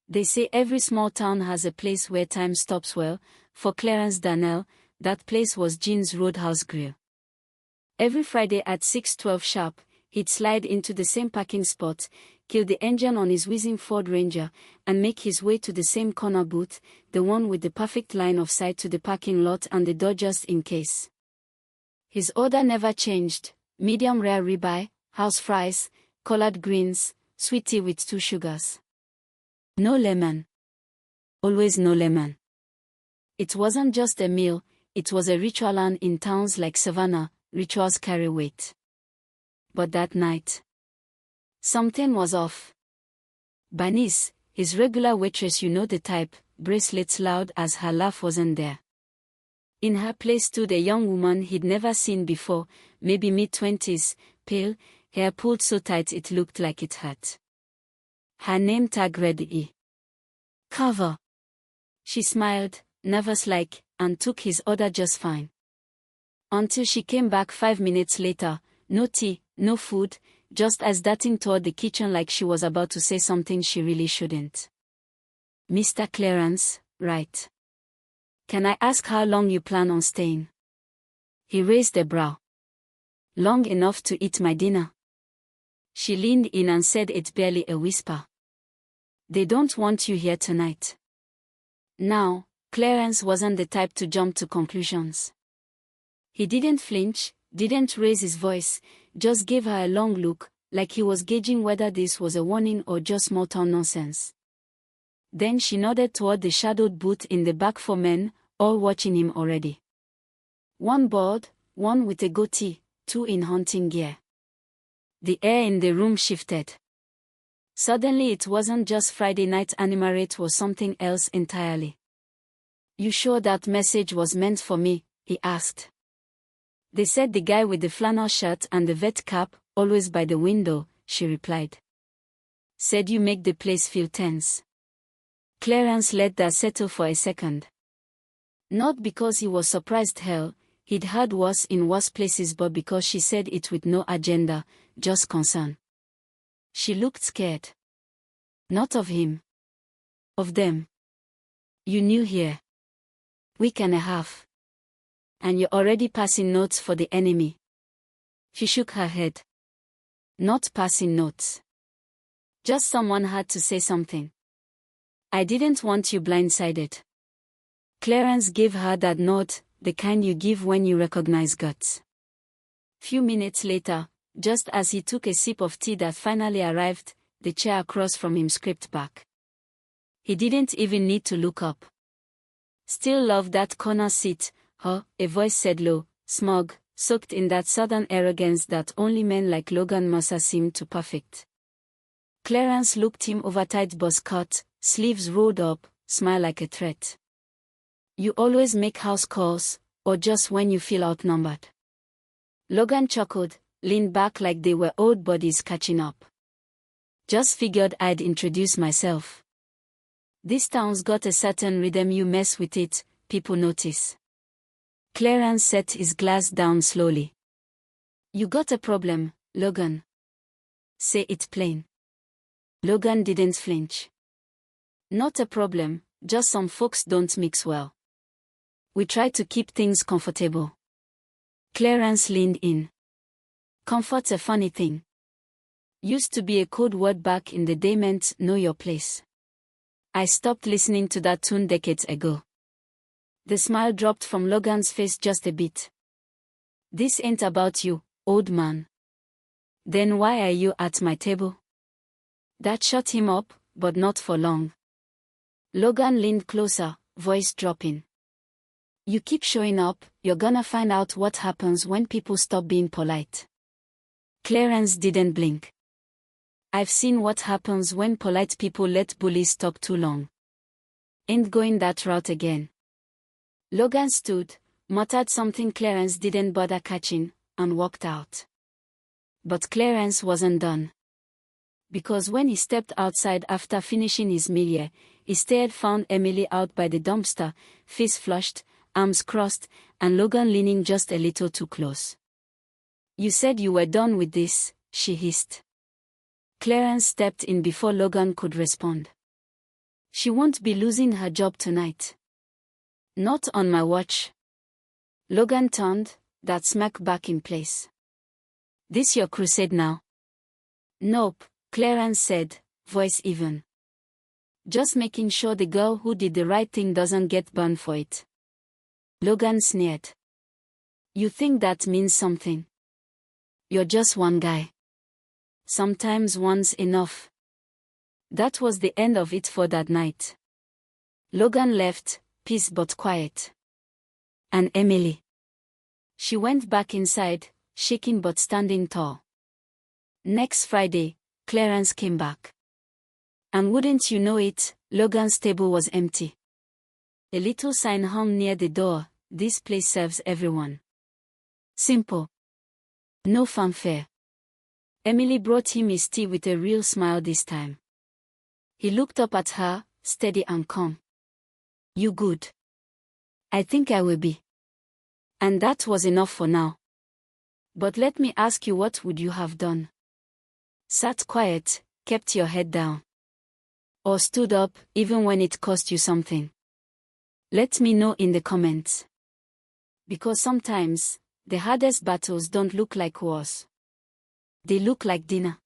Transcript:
They say every small town has a place where time stops. Well, for Clarence Darnell, that place was Jean's Roadhouse Grill. Every Friday at 6:12 sharp, he'd slide into the same parking spot, kill the engine on his whizzing Ford Ranger, and make his way to the same corner booth, the one with the perfect line of sight to the parking lot and the door just in case. His order never changed: medium rare ribeye, house fries, collard greens, sweet tea with 2 sugars. No lemon. Always no lemon. It wasn't just a meal, it was a ritual, and in towns like Savannah, rituals carry weight. But that night, something was off. Bernice, his regular waitress, you know the type, bracelets loud as her laugh, wasn't there. In her place stood a young woman he'd never seen before, maybe mid-20s, pale, hair pulled so tight it looked like it hurt. Her name tag read E. Carver. She smiled, nervous-like, and took his order just fine. Until she came back 5 minutes later, no tea, no food, just as darting toward the kitchen like she was about to say something she really shouldn't. Mr. Clarence, right? Can I ask how long you plan on staying? He raised a brow. Long enough to eat my dinner. She leaned in and said it barely a whisper. They don't want you here tonight. Now, Clarence wasn't the type to jump to conclusions. He didn't flinch, didn't raise his voice, just gave her a long look, like he was gauging whether this was a warning or just small town nonsense. Then she nodded toward the shadowed booth in the back, 4 men, all watching him already. 1 bald, 1 with a goatee, 2 in hunting gear. The air in the room shifted. Suddenly it wasn't just Friday night anime, it was something else entirely. You sure that message was meant for me? He asked. They said the guy with the flannel shirt and the vet cap, always by the window, she replied. Said you make the place feel tense. Clarence let that settle for a second. Not because he was surprised, hell, he'd heard worse in worse places, but because she said it with no agenda, just concern. She looked scared. Not of him. Of them. You knew here. Week and a half. And you're already passing notes for the enemy. She shook her head. Not passing notes. Just someone had to say something. I didn't want you blindsided. Clarence gave her that nod, the kind you give when you recognize guts. Few minutes later, just as he took a sip of tea that finally arrived, the chair across from him scraped back. He didn't even need to look up. Still love that corner seat, huh? A voice said low, smug, soaked in that southern arrogance that only men like Logan Mercer seemed to perfect. Clarence looked him over, tight buzz cut, sleeves rolled up, smile like a threat. You always make house calls, or just when you feel outnumbered? Logan chuckled, leaned back like they were old buddies catching up. Just figured I'd introduce myself. This town's got a certain rhythm, you mess with it, people notice. Clarence set his glass down slowly. You got a problem, Logan. Say it plain. Logan didn't flinch. Not a problem, just some folks don't mix well. We try to keep things comfortable. Clarence leaned in. Comfort's a funny thing. Used to be a code word back in the day, meant know your place. I stopped listening to that tune decades ago. The smile dropped from Logan's face just a bit. This ain't about you, old man. Then why are you at my table? That shut him up, but not for long. Logan leaned closer, voice dropping. You keep showing up, you're gonna find out what happens when people stop being polite. Clarence didn't blink. I've seen what happens when polite people let bullies talk too long. Ain't going that route again. Logan stood, muttered something Clarence didn't bother catching, and walked out. But Clarence wasn't done. Because when he stepped outside after finishing his meal, he stared, found Emily out by the dumpster, face flushed, arms crossed, and Logan leaning just a little too close. You said you were done with this, she hissed. Clarence stepped in before Logan could respond. She won't be losing her job tonight. Not on my watch. Logan turned, that smack back in place. This your crusade now? Nope, Clarence said, voice even. Just making sure the girl who did the right thing doesn't get burned for it. Logan sneered. You think that means something? You're just one guy. Sometimes one's enough. That was the end of it for that night. Logan left, peace but quiet. And Emily? She went back inside, shaking but standing tall. Next Friday, Clarence came back. And wouldn't you know it, Logan's table was empty. A little sign hung near the door, this place serves everyone. Simple. No fanfare. Emily brought him his tea with a real smile this time. He looked up at her, steady and calm. You good? I think I will be. And that was enough for now. But let me ask you, what would you have done? Sat quiet, kept your head down. Or stood up, even when it cost you something? Let me know in the comments. Because sometimes, the hardest battles don't look like wars. They look like dinner.